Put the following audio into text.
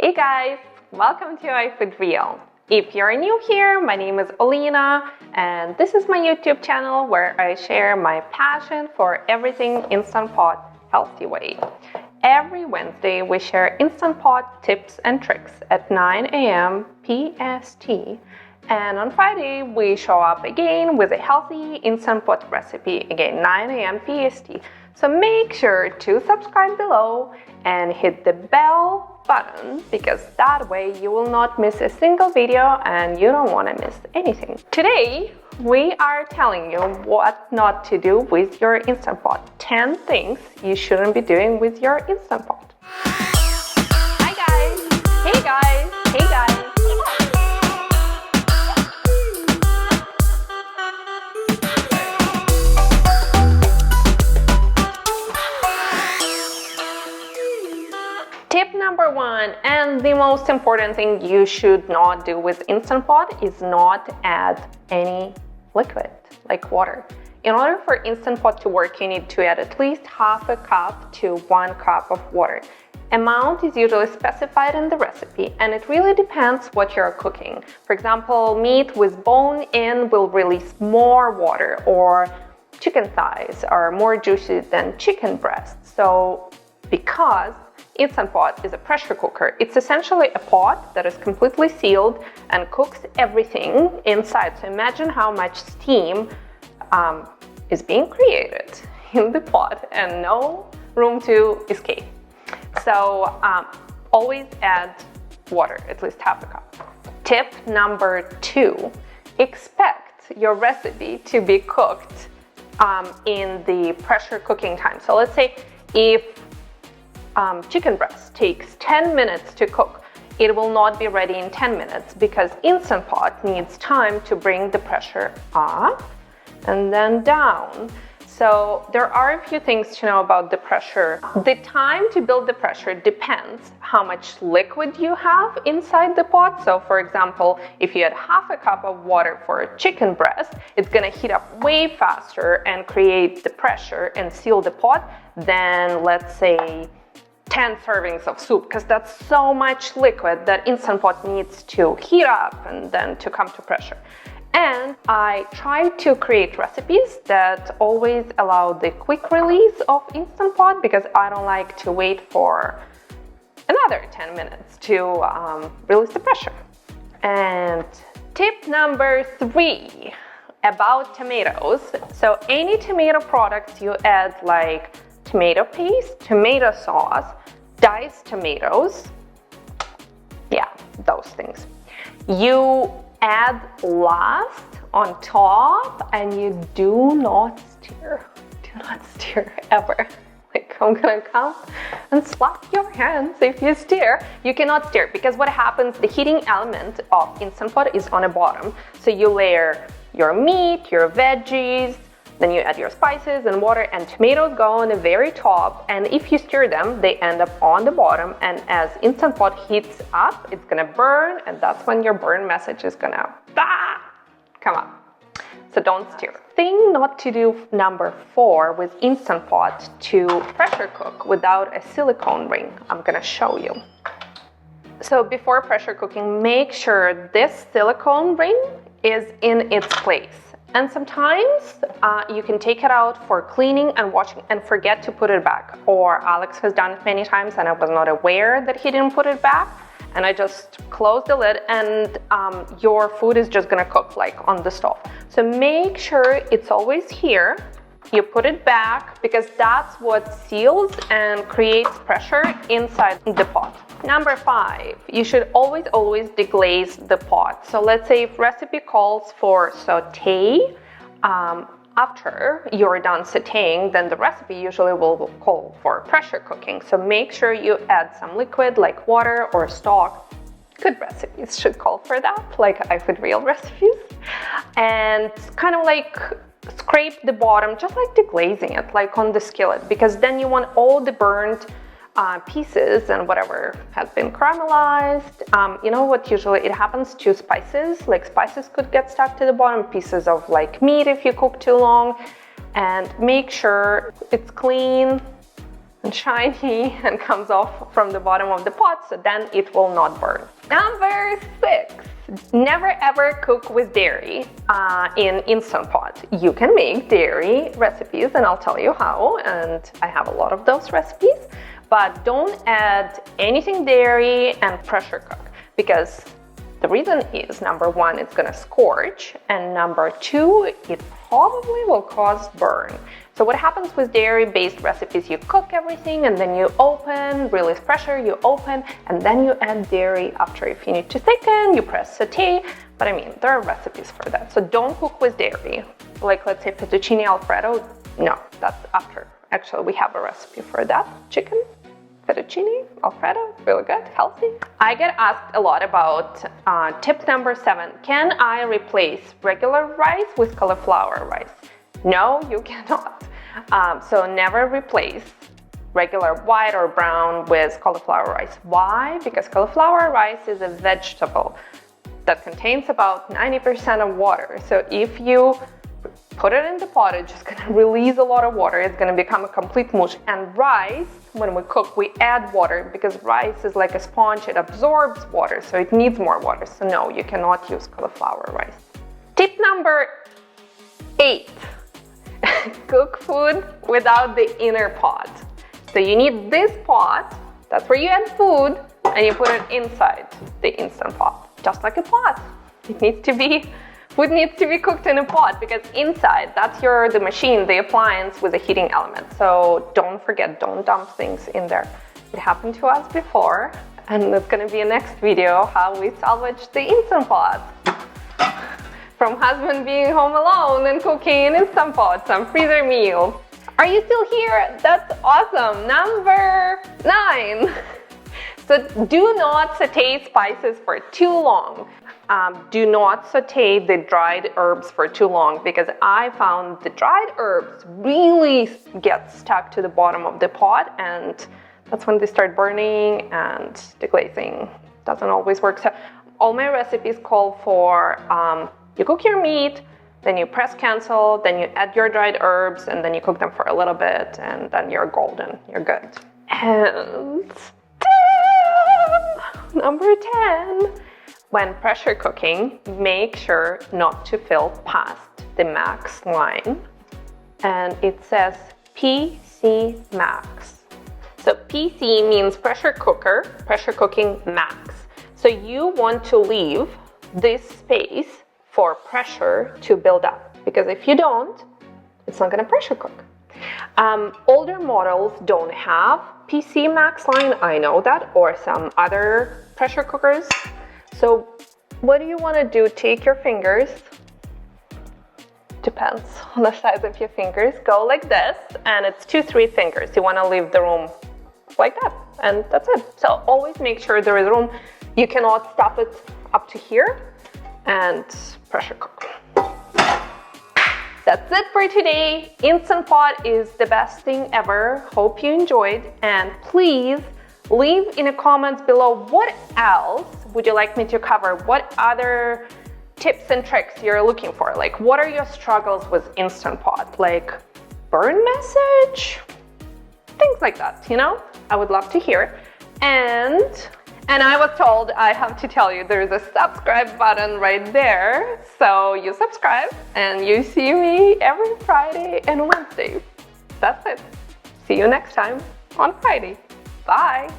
Hey guys, welcome to iFoodReal. If you're new here, my name is Olena and this is my YouTube channel where I share my passion for everything Instant Pot healthy way. Every Wednesday we share Instant Pot tips and tricks at 9 a.m. PST. And on Friday we show up again with a healthy Instant Pot recipe, again 9 a.m. PST. So make sure to subscribe below and hit the bell button because that way you will not miss a single video and you don't want to miss anything. Today we are telling you what not to do with your Instant Pot. 10 things you shouldn't be doing with your Instant Pot. Hi guys! Hey guys! Hey guys! Tip number one, and the most important thing you should not do with Instant Pot is not add any liquid, like water. In order for Instant Pot to work, you need to add at least half a cup to 1 cup of water. Amount is usually specified in the recipe, and it really depends what you're cooking. For example, meat with bone in will release more water, or chicken thighs are more juicy than chicken breasts. So, because Instant Pot is a pressure cooker. It's essentially a pot that is completely sealed and cooks everything inside. So imagine how much steam is being created in the pot and no room to escape. So always add water, at least half a cup. Tip number 2, expect your recipe to be cooked in the pressure cooking time. So let's say if chicken breast takes 10 minutes to cook, it will not be ready in 10 minutes because Instant Pot needs time to bring the pressure up and then down. So there are a few things to know about the pressure. The time to build the pressure depends how much liquid you have inside the pot. So for example, if you add half a cup of water for a chicken breast, it's gonna heat up way faster and create the pressure and seal the pot than, let's say, 10 servings of soup, because that's so much liquid that Instant Pot needs to heat up and then to come to pressure. And I try to create recipes that always allow the quick release of Instant Pot because I don't like to wait for another 10 minutes to release the pressure. And tip number 3 about tomatoes. So any tomato products you add, like tomato paste, tomato sauce, diced tomatoes, yeah, those things, you add last on top and you do not stir. Do not stir ever. Like, I'm gonna come and slap your hands if you stir. You cannot stir because what happens, the heating element of Instant Pot is on the bottom. So you layer your meat, your veggies, then you add your spices and water, and tomatoes go on the very top, and if you stir them, they end up on the bottom, and as Instant Pot heats up, it's gonna burn, and that's when your burn message is gonna come up. So don't stir. Thing not to do number 4 with Instant Pot to pressure cook without a silicone ring. I'm gonna show you. So before pressure cooking, make sure this silicone ring is in its place. And sometimes you can take it out for cleaning and washing and forget to put it back. Or Alex has done it many times and I was not aware that he didn't put it back. And I just closed the lid and your food is just gonna cook like on the stove. So make sure it's always here. You put it back because that's what seals and creates pressure inside the pot. Number 5, you should always deglaze the pot. So let's say if recipe calls for saute, after you're done sauteing, then the recipe usually will call for pressure cooking. So make sure you add some liquid like water or stock. Good recipes should call for that, like iFoodReal recipes. And kind of like scrape the bottom, just like deglazing it, like on the skillet, because then you want all the burnt pieces and whatever has been caramelized. You know what usually it happens to spices, like spices could get stuck to the bottom, pieces of like meat if you cook too long, and make sure it's clean and shiny and comes off from the bottom of the pot, so then it will not burn. Number 6. Never ever cook with dairy in Instant Pot. You can make dairy recipes, and I'll tell you how, and I have a lot of those recipes, but don't add anything dairy and pressure cook, because the reason is, number 1, it's gonna scorch, and number 2, it probably will cause burn. So what happens with dairy-based recipes, you cook everything and then you open, release pressure, you open, and then you add dairy after. If you need to thicken, you press saute, but I mean, there are recipes for that. So don't cook with dairy. Like, let's say fettuccine Alfredo, no, that's after. Actually, we have a recipe for that. Chicken fettuccine Alfredo, really good, healthy. I get asked a lot about tip number 7. Can I replace regular rice with cauliflower rice? No, you cannot. So never replace regular white or brown with cauliflower rice. Why? Because cauliflower rice is a vegetable that contains about 90% of water. So if you put it in the pot, it's just gonna release a lot of water. It's gonna become a complete mush. And rice, when we cook, we add water because rice is like a sponge. It absorbs water, so it needs more water. So no, you cannot use cauliflower rice. Tip number 8. Cook food without the inner pot. So you need this pot, that's where you add food, and you put it inside the Instant Pot, just like a pot. Food needs to be cooked in a pot, because inside, that's the machine, the appliance with a heating element. So don't forget, don't dump things in there. It happened to us before, and it's gonna be a next video how we salvage the Instant Pot. From husband being home alone and cooking in Instant Pot, some freezer meals. Are you still here? That's awesome. Number 9. So do not saute spices for too long. Do not saute the dried herbs for too long, because I found the dried herbs really get stuck to the bottom of the pot, and that's when they start burning, and deglazing doesn't always work. So all my recipes call for you cook your meat, then you press cancel, then you add your dried herbs, and then you cook them for a little bit, and then you're golden, you're good. And number 10, when pressure cooking, make sure not to fill past the max line. And it says PC max. So PC means pressure cooking max. So you want to leave this space for pressure to build up, because if you don't, it's not going to pressure cook. Older models don't have PC max line, I know that, or some other pressure cookers. So what do you want to do? Take your fingers, depends on the size of your fingers, go like this, and it's 2-3 fingers. You want to leave the room like that, and that's it. So always make sure there is room. You cannot stuff it up to here and pressure cook. That's it for today. Instant Pot is the best thing ever. Hope you enjoyed, and please leave in the comments below what else would you like me to cover? What other tips and tricks you're looking for? Like, what are your struggles with Instant Pot? Like burn message? Things like that, you know? I would love to hear. And I was told I have to tell you there's a subscribe button right there. So you subscribe and you see me every Friday and Wednesday. That's it. See you next time on Friday. Bye.